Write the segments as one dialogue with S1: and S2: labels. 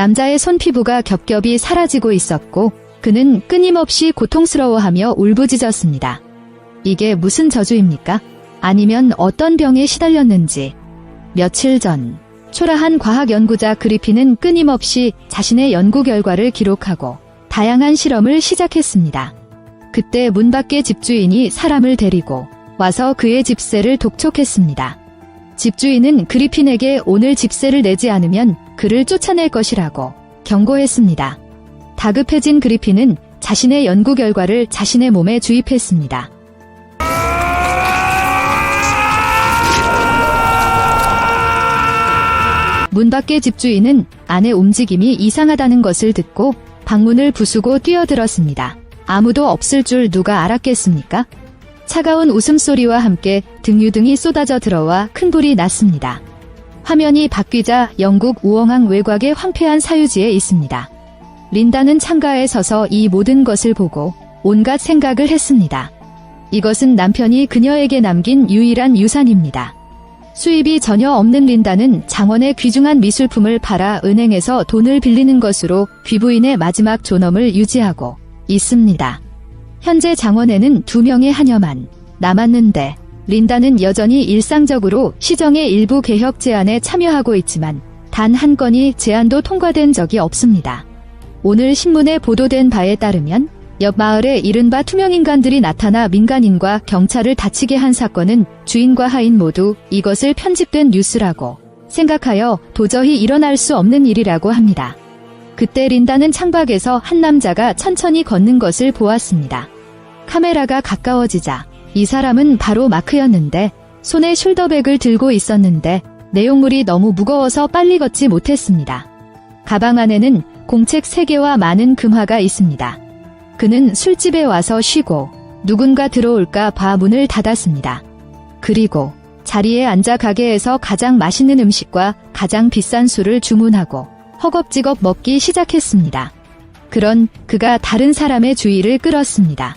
S1: 남자의 손피부가 겹겹이 사라지고 있었고 그는 끊임없이 고통스러워하며 울부짖었습니다. 이게 무슨 저주입니까? 아니면 어떤 병에 시달렸는지. 며칠 전 초라한 과학 연구자 그리핀은 끊임없이 자신의 연구 결과를 기록하고 다양한 실험을 시작했습니다. 그때 문 밖의 집주인이 사람을 데리고 와서 그의 집세를 독촉했습니다. 집주인은 그리핀에게 오늘 집세를 내지 않으면 그를 쫓아낼 것이라고 경고했습니다. 다급해진 그리핀은 자신의 연구 결과를 자신의 몸에 주입했습니다. 문 밖의 집주인은 안의 움직임이 이상하다는 것을 듣고 방문을 부수고 뛰어들었습니다. 아무도 없을 줄 누가 알았겠습니까? 차가운 웃음소리와 함께 등유등이 쏟아져 들어와 큰 불이 났습니다. 화면이 바뀌자 영국 우엉항 외곽의 황폐한 사유지에 있습니다. 린다는 창가에 서서 이 모든 것을 보고 온갖 생각을 했습니다. 이것은 남편이 그녀에게 남긴 유일한 유산입니다. 수입이 전혀 없는 린다는 장원의 귀중한 미술품을 팔아 은행에서 돈을 빌리는 것으로 귀부인의 마지막 존엄을 유지하고 있습니다. 현재 장원에는 2명의 하녀만 남았는데 린다는 여전히 일상적으로 시정의 일부 개혁 제안에 참여하고 있지만 단 한 건의 제안도 통과된 적이 없습니다. 오늘 신문에 보도된 바에 따르면 옆 마을에 이른바 투명인간들이 나타나 민간인과 경찰을 다치게 한 사건은 주인과 하인 모두 이것을 편집된 뉴스라고 생각하여 도저히 일어날 수 없는 일이라고 합니다. 그때 린다는 창밖에서 한 남자가 천천히 걷는 것을 보았습니다. 카메라가 가까워지자 이 사람은 바로 마크였는데 손에 숄더백을 들고 있었는데 내용물이 너무 무거워서 빨리 걷지 못했습니다. 가방 안에는 공책 3개와 많은 금화가 있습니다. 그는 술집에 와서 쉬고 누군가 들어올까 봐 문을 닫았습니다. 그리고 자리에 앉아 가게에서 가장 맛있는 음식과 가장 비싼 술을 주문하고 허겁지겁 먹기 시작했습니다. 그런 그가 다른 사람의 주의를 끌었습니다.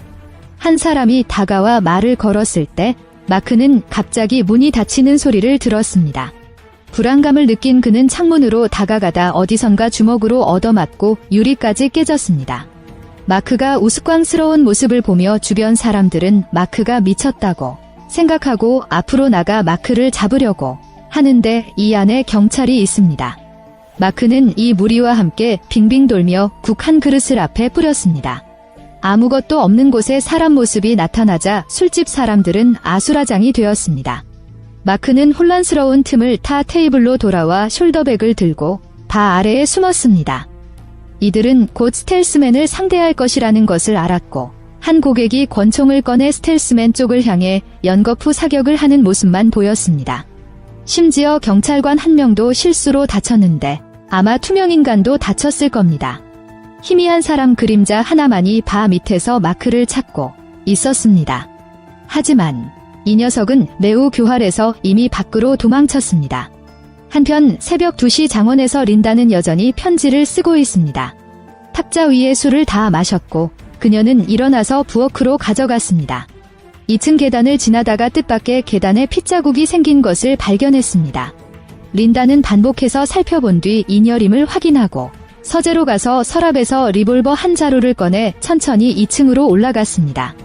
S1: 한 사람이 다가와 말을 걸었을 때 마크는 갑자기 문이 닫히는 소리를 들었습니다. 불안감을 느낀 그는 창문으로 다가가다 어디선가 주먹으로 얻어맞고 유리까지 깨졌습니다. 마크가 우스꽝스러운 모습을 보며 주변 사람들은 마크가 미쳤다고 생각하고 앞으로 나가 마크를 잡으려고 하는데 이 안에 경찰이 있습니다. 마크는 이 무리와 함께 빙빙 돌며 국 한 그릇을 앞에 뿌렸습니다. 아무것도 없는 곳에 사람 모습이 나타나자 술집 사람들은 아수라장이 되었습니다. 마크는 혼란스러운 틈을 타 테이블로 돌아와 숄더백을 들고 바 아래에 숨었습니다. 이들은 곧 스텔스맨을 상대할 것이라는 것을 알았고 한 고객이 권총을 꺼내 스텔스맨 쪽을 향해 연거푸 사격을 하는 모습만 보였습니다. 심지어 경찰관 한 명도 실수로 다쳤는데 아마 투명인간도 다쳤을 겁니다. 희미한 사람 그림자 하나만이 바 밑에서 마크를 찾고 있었습니다. 하지만 이 녀석은 매우 교활해서 이미 밖으로 도망쳤습니다. 한편 새벽 2시 장원에서 린다는 여전히 편지를 쓰고 있습니다. 탁자 위에 술을 다 마셨고 그녀는 일어나서 부엌으로 가져갔습니다. 2층 계단을 지나다가 뜻밖의 계단에 핏자국이 생긴 것을 발견했습니다. 린다는 반복해서 살펴본 뒤 인혈임을 확인하고 서재로 가서 서랍에서 리볼버 한 자루를 꺼내 천천히 2층으로 올라갔습니다.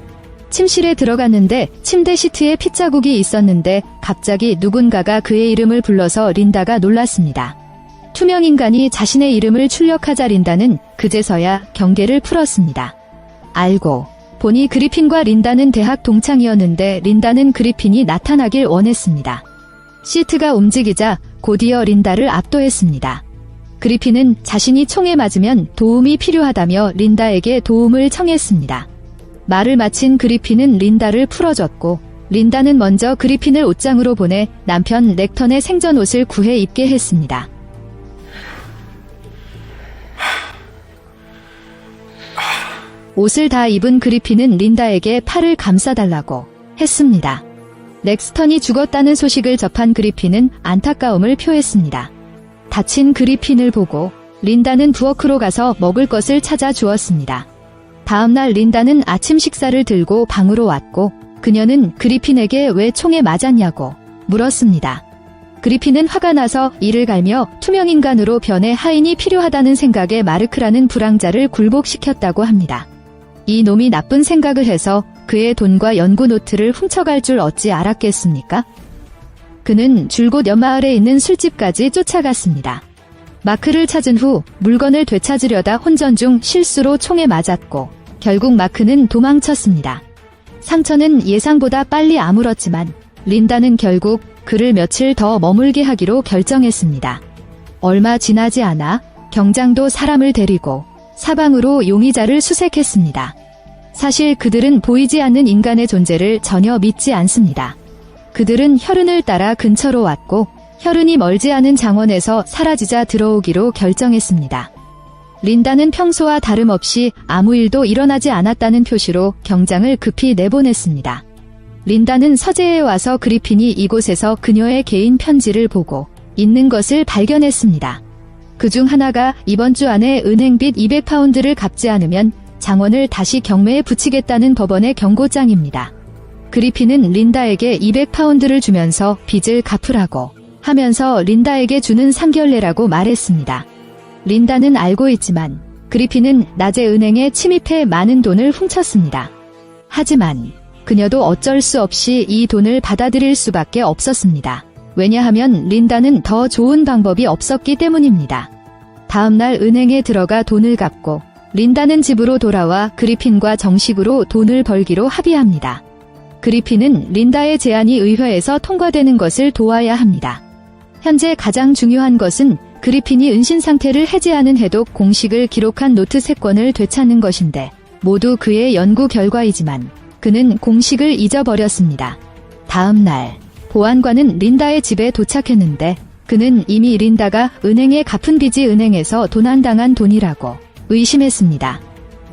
S1: 침실에 들어갔는데 침대 시트에 핏자국이 있었는데 갑자기 누군가가 그의 이름을 불러서 린다가 놀랐습니다. 투명인간이 자신의 이름을 출력하자 린다는 그제서야 경계를 풀었습니다. 알고 보니 그리핀과 린다는 대학 동창이었는데 린다는 그리핀이 나타나길 원했습니다. 시트가 움직이자 곧이어 린다를 압도했습니다. 그리핀은 자신이 총에 맞으면 도움이 필요하다며 린다에게 도움을 청했습니다. 말을 마친 그리핀은 린다를 풀어줬고 린다는 먼저 그리핀을 옷장으로 보내 남편 렉턴의 생전옷을 구해 입게 했습니다. 옷을 다 입은 그리핀은 린다에게 팔을 감싸달라고 했습니다. 렉스턴이 죽었다는 소식을 접한 그리핀은 안타까움을 표했습니다. 다친 그리핀을 보고 린다는 부엌으로 가서 먹을 것을 찾아 주었습니다. 다음날 린다는 아침 식사를 들고 방으로 왔고 그녀는 그리핀에게 왜 총에 맞았냐고 물었습니다. 그리핀은 화가 나서 이를 갈며 투명인간으로 변해 하인이 필요하다는 생각에 마르크라는 불황자를 굴복시켰다고 합니다. 이 놈이 나쁜 생각을 해서 그의 돈과 연구 노트를 훔쳐갈 줄 어찌 알았겠습니까? 그는 줄곧 옆마을에 있는 술집까지 쫓아갔습니다. 마크를 찾은 후 물건을 되찾으려다 혼전 중 실수로 총에 맞았고 결국 마크는 도망쳤습니다. 상처는 예상보다 빨리 아물었지만 린다는 결국 그를 며칠 더 머물게 하기로 결정했습니다. 얼마 지나지 않아 경장도 사람을 데리고 사방으로 용의자를 수색했습니다. 사실 그들은 보이지 않는 인간의 존재를 전혀 믿지 않습니다. 그들은 혈흔을 따라 근처로 왔고 혈흔이 멀지 않은 장원에서 사라지자 들어오기로 결정했습니다. 린다는 평소와 다름없이 아무 일도 일어나지 않았다는 표시로 경장을 급히 내보냈습니다. 린다는 서재에 와서 그리핀이 이곳에서 그녀의 개인 편지를 보고 있는 것을 발견했습니다. 그중 하나가 이번 주 안에 은행빚 200파운드를 갚지 않으면 장원을 다시 경매에 붙이겠다는 법원의 경고장입니다. 그리핀은 린다에게 200파운드를 주면서 빚을 갚으라고 하면서 린다에게 주는 상견례라고 말했습니다. 린다는 알고 있지만 그리핀은 낮에 은행에 침입해 많은 돈을 훔쳤습니다. 하지만 그녀도 어쩔 수 없이 이 돈을 받아들일 수밖에 없었습니다. 왜냐하면 린다는 더 좋은 방법이 없었기 때문입니다. 다음날 은행에 들어가 돈을 갚고 린다는 집으로 돌아와 그리핀과 정식으로 돈을 벌기로 합의합니다. 그리핀은 린다의 제안이 의회에서 통과되는 것을 도와야 합니다. 현재 가장 중요한 것은 그리핀이 은신 상태를 해제하는 해독 공식을 기록한 노트 3권을 되찾는 것인데 모두 그의 연구 결과이지만 그는 공식을 잊어버렸습니다. 다음 날 보안관은 린다의 집에 도착했는데 그는 이미 린다가 은행에 갚은 빚이 은행에서 도난당한 돈이라고 의심했습니다.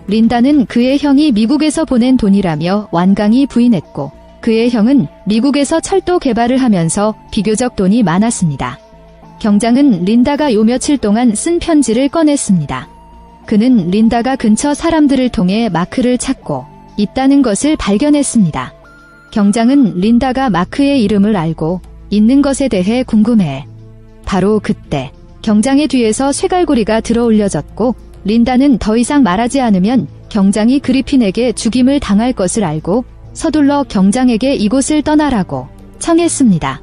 S1: 린다는 그의 형이 미국에서 보낸 돈이라며 완강히 부인했고 그의 형은 미국에서 철도 개발을 하면서 비교적 돈이 많았습니다. 경장은 린다가 요 며칠 동안 쓴 편지를 꺼냈습니다. 그는 린다가 근처 사람들을 통해 마크를 찾고 있다는 것을 발견했습니다. 경장은 린다가 마크의 이름을 알고 있는 것에 대해 궁금해. 바로 그때 경장의 뒤에서 쇠갈고리가 들어올려졌고 린다는 더 이상 말하지 않으면 경장이 그리핀에게 죽임을 당할 것을 알고 서둘러 경장에게 이곳을 떠나라고 청했습니다.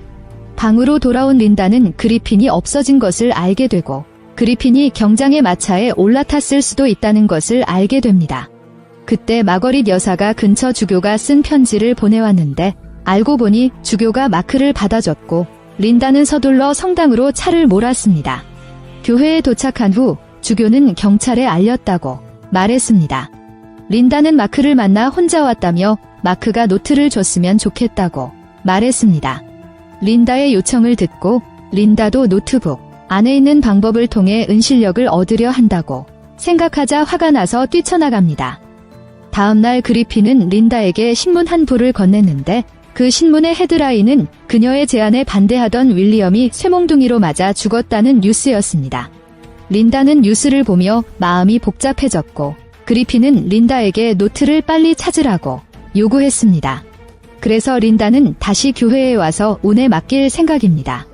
S1: 방으로 돌아온 린다는 그리핀이 없어진 것을 알게 되고 그리핀이 경장의 마차에 올라탔을 수도 있다는 것을 알게 됩니다. 그때 마거릿 여사가 근처 주교가 쓴 편지를 보내왔는데 알고 보니 주교가 마크를 받아줬고 린다는 서둘러 성당으로 차를 몰았습니다. 교회에 도착한 후 주교는 경찰에 알렸다고 말했습니다. 린다는 마크를 만나 혼자 왔다며 마크가 노트를 줬으면 좋겠다고 말했습니다. 린다의 요청을 듣고 린다도 노트북 안에 있는 방법을 통해 은실력을 얻으려 한다고 생각하자 화가 나서 뛰쳐나갑니다. 다음날 그리핀은 린다에게 신문 한 부를 건넸는데 그 신문의 헤드라인은 그녀의 제안에 반대하던 윌리엄이 쇠몽둥이로 맞아 죽었다는 뉴스였습니다. 린다는 뉴스를 보며 마음이 복잡해졌고 그리핀은 린다에게 노트를 빨리 찾으라고 요구했습니다. 그래서 린다는 다시 교회에 와서 운에 맡길 생각입니다.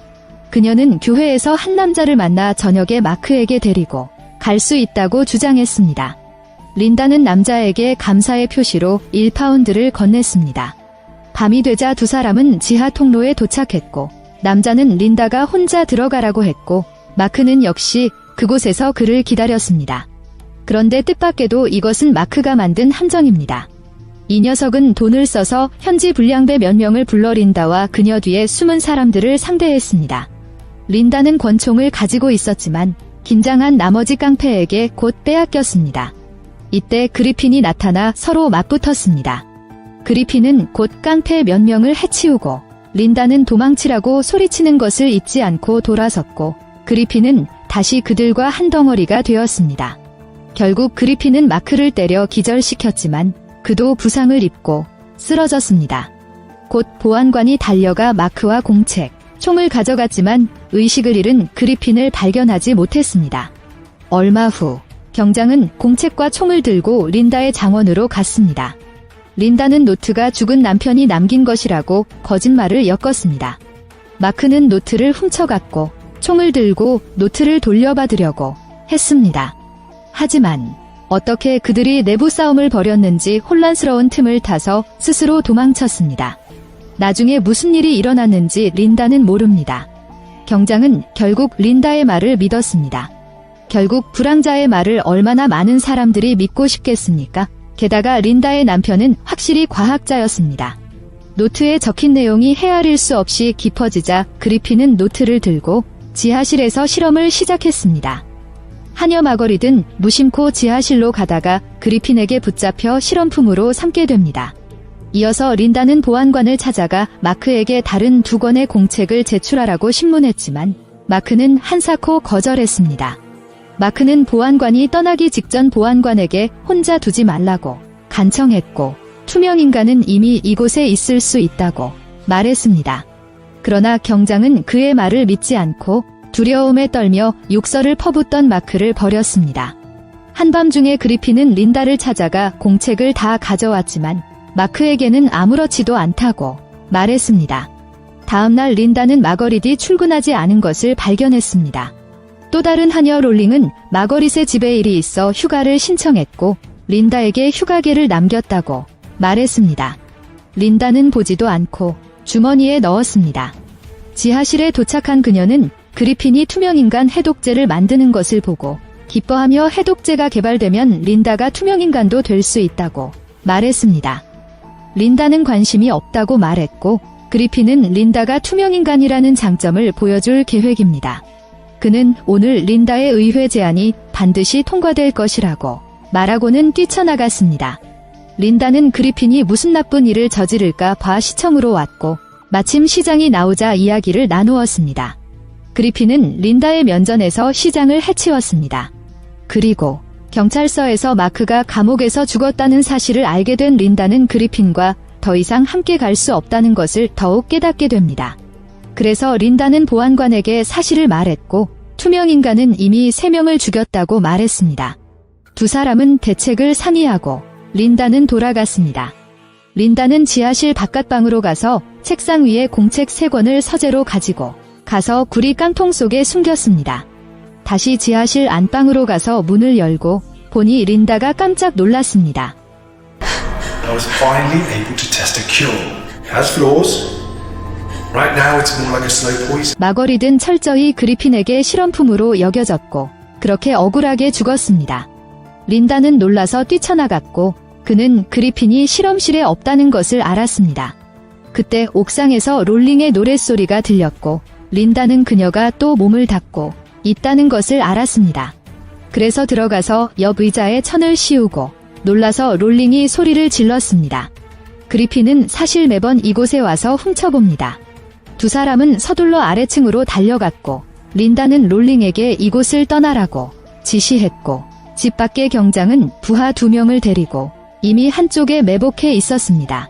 S1: 그녀는 교회에서 한 남자를 만나 저녁에 마크에게 데리고 갈 수 있다고 주장했습니다. 린다는 남자에게 감사의 표시로 1파운드를 건넸습니다. 밤이 되자 두 사람은 지하 통로에 도착했고 남자는 린다가 혼자 들어가라고 했고 마크는 역시 그곳에서 그를 기다렸습니다. 그런데 뜻밖에도 이것은 마크가 만든 함정입니다. 이 녀석은 돈을 써서 현지 불량배 몇 명을 불러 린다와 그녀 뒤에 숨은 사람들을 상대했습니다. 린다는 권총을 가지고 있었지만 긴장한 나머지 깡패에게 곧 빼앗겼습니다. 이때 그리핀이 나타나 서로 맞붙었습니다. 그리핀은 곧 깡패 몇 명을 해치우고 린다는 도망치라고 소리치는 것을 잊지 않고 돌아섰고 그리핀은 다시 그들과 한 덩어리가 되었습니다. 결국 그리핀은 마크를 때려 기절시켰지만 그도 부상을 입고 쓰러졌습니다. 곧 보안관이 달려가 마크와 공책, 총을 가져갔지만 의식을 잃은 그리핀을 발견하지 못했습니다. 얼마 후 경장은 공책과 총을 들고 린다의 장원으로 갔습니다. 린다는 노트가 죽은 남편이 남긴 것이라고 거짓말을 엮었습니다. 마크는 노트를 훔쳐갔고 총을 들고 노트를 돌려받으려고 했습니다. 하지만 어떻게 그들이 내부 싸움을 벌였는지 혼란스러운 틈을 타서 스스로 도망쳤습니다. 나중에 무슨 일이 일어났는지 린다는 모릅니다. 경장은 결국 린다의 말을 믿었습니다. 결국 불황자의 말을 얼마나 많은 사람들이 믿고 싶겠습니까? 게다가 린다의 남편은 확실히 과학자였습니다. 노트에 적힌 내용이 헤아릴 수 없이 깊어지자 그리핀은 노트를 들고 지하실에서 실험을 시작했습니다. 하녀 마거릿은 무심코 지하실로 가다가 그리핀에게 붙잡혀 실험품으로 삼게 됩니다. 이어서 린다는 보안관을 찾아가 마크에게 다른 2권의 공책을 제출하라고 신문했지만 마크는 한사코 거절했습니다. 마크는 보안관이 떠나기 직전 보안관에게 혼자 두지 말라고 간청했고 투명인간은 이미 이곳에 있을 수 있다고 말했습니다. 그러나 경장은 그의 말을 믿지 않고 두려움에 떨며 욕설을 퍼붓던 마크를 버렸습니다. 한밤중에 그리핀은 린다를 찾아가 공책을 다 가져왔지만 마크에게는 아무렇지도 않다고 말했습니다. 다음날 린다는 마거릿이 출근하지 않은 것을 발견했습니다. 또 다른 하녀 롤링은 마거릿의 집에 일이 있어 휴가를 신청했고 린다에게 휴가계를 남겼다고 말했습니다. 린다는 보지도 않고 주머니에 넣었습니다. 지하실에 도착한 그녀는 그리핀이 투명인간 해독제를 만드는 것을 보고 기뻐하며 해독제가 개발되면 린다가 투명인간도 될 수 있다고 말했습니다. 린다는 관심이 없다고 말했고 그리핀은 린다가 투명인간이라는 장점을 보여줄 계획입니다. 그는 오늘 린다의 의회 제안이 반드시 통과될 것이라고 말하고는 뛰쳐나갔습니다. 린다는 그리핀이 무슨 나쁜 일을 저지를까 봐 시청으로 왔고 마침 시장이 나오자 이야기를 나누었습니다. 그리핀은 린다의 면전에서 시장을 해치웠습니다. 그리고 경찰서에서 마크가 감옥에서 죽었다는 사실을 알게 된 린다는 그리핀과 더 이상 함께 갈 수 없다는 것을 더욱 깨닫게 됩니다. 그래서 린다는 보안관에게 사실을 말했고 투명인간은 이미 3명을 죽였다고 말했습니다. 두 사람은 대책을 상의하고 린다는 돌아갔습니다. 린다는 지하실 바깥방으로 가서 책상 위에 공책 3권을 서재로 가지고 가서 구리 깡통 속에 숨겼습니다. 다시 지하실 안방으로 가서 문을 열고 보니 린다가 깜짝 놀랐습니다.
S2: I was finally able to test a cure. It has flaws. Right now it's more like a slow poison.
S1: 마거릿은 철저히 그리핀에게 실험품으로 여겨졌고 그렇게 억울하게 죽었습니다. 린다는 놀라서 뛰쳐나갔고 그는 그리핀이 실험실에 없다는 것을 알았습니다. 그때 옥상에서 롤링의 노랫소리가 들렸고 린다는 그녀가 또 몸을 닦고 있다는 것을 알았습니다. 그래서 들어가서 옆 의자에 천을 씌우고 놀라서 롤링이 소리를 질렀습니다. 그리핀은 사실 매번 이곳에 와서 훔쳐봅니다. 두 사람은 서둘러 아래층으로 달려갔고 린다는 롤링에게 이곳을 떠나라고 지시했고 집 밖의 경장은 부하 2명을 데리고 이미 한쪽에 매복해 있었습니다.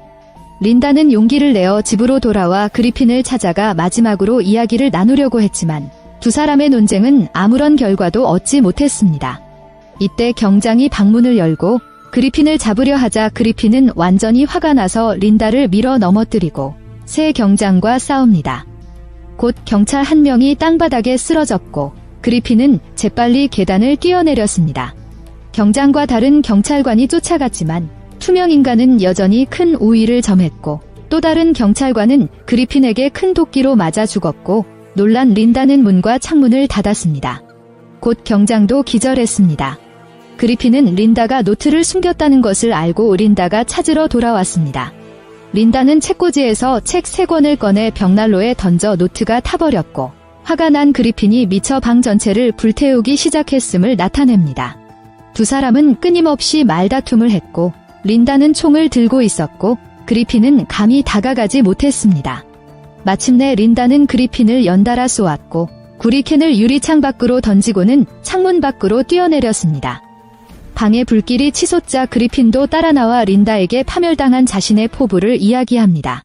S1: 린다는 용기를 내어 집으로 돌아와 그리핀을 찾아가 마지막으로 이야기를 나누려고 했지만 두 사람의 논쟁은 아무런 결과도 얻지 못했습니다. 이때 경장이 방문을 열고 그리핀을 잡으려 하자 그리핀은 완전히 화가 나서 린다를 밀어 넘어뜨리고 새 경장과 싸웁니다. 곧 경찰 1명이 땅바닥에 쓰러졌고 그리핀은 재빨리 계단을 뛰어내렸습니다. 경장과 다른 경찰관이 쫓아갔지만 투명인간은 여전히 큰 우위를 점했고 또 다른 경찰관은 그리핀에게 큰 도끼로 맞아 죽었고 놀란 린다는 문과 창문을 닫았습니다. 곧 경장도 기절했습니다. 그리핀은 린다가 노트를 숨겼다는 것을 알고 린다가 찾으러 돌아왔습니다. 린다는 책꽂이에서 책 3권을 꺼내 벽난로에 던져 노트가 타버렸고 화가 난 그리핀이 미처 방 전체를 불태우기 시작했음을 나타냅니다. 두 사람은 끊임없이 말다툼을 했고 린다는 총을 들고 있었고 그리핀은 감히 다가가지 못했습니다. 마침내 린다는 그리핀을 연달아 쏘았고 구리캔을 유리창 밖으로 던지고는 창문 밖으로 뛰어내렸습니다. 방에 불길이 치솟자 그리핀도 따라 나와 린다에게 파멸당한 자신의 포부를 이야기합니다.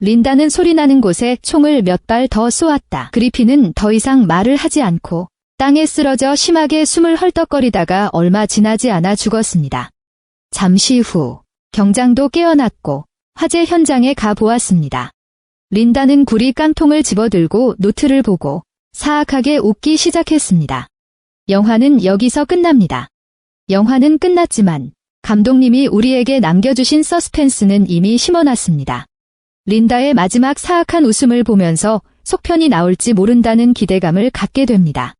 S1: 린다는 소리나는 곳에 총을 몇 발 더 쏘았다. 그리핀은 더 이상 말을 하지 않고 땅에 쓰러져 심하게 숨을 헐떡거리다가 얼마 지나지 않아 죽었습니다. 잠시 후 경장도 깨어났고 화재 현장에 가 보았습니다. 린다는 구리 깡통을 집어들고 노트를 보고 사악하게 웃기 시작했습니다. 영화는 여기서 끝납니다. 영화는 끝났지만 감독님이 우리에게 남겨주신 서스펜스는 이미 심어놨습니다. 린다의 마지막 사악한 웃음을 보면서 속편이 나올지 모른다는 기대감을 갖게 됩니다.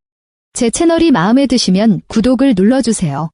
S1: 제 채널이 마음에 드시면 구독을 눌러주세요.